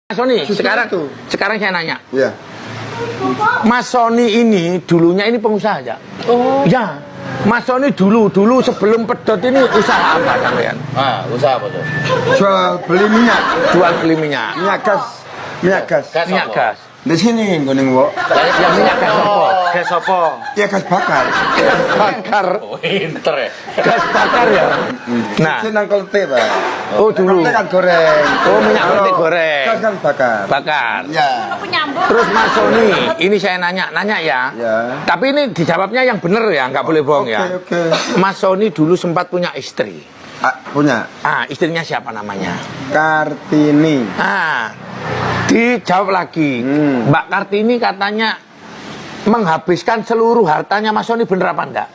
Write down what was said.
Sony, sekarang saya nanya. Iya. Mas Sony ini dulunya ini pengusaha aja. Oh. Ya. Mas Sony dulu sebelum pedot ini usaha apa kalian? Usaha apa tuh? Jual beli minyak. Jual beli minyak. Minyak gas. Minyak gas. Minyak gas. Di sini kuning wo. Ya minyak gas apa? Gas apa? Ya gas bakar. Gas bakar. Pinter ya. Gas bakar ya. Nah. Senang kolte, Pak. Oh dulu. Kolte kan goreng. Oh minyak kolte goreng. Gas kan bakar. Bakar. Ya. Terus Mas Sony, ini saya nanya ya. Ya. Tapi ini dijawabnya yang bener ya, nggak boleh bohong ya. Oke. Mas Sony dulu sempat punya istri. Punya. Istrinya siapa namanya? Kartini. Dijawab lagi. Mbak Kartini katanya menghabiskan seluruh hartanya Mas Sony, bener apa enggak?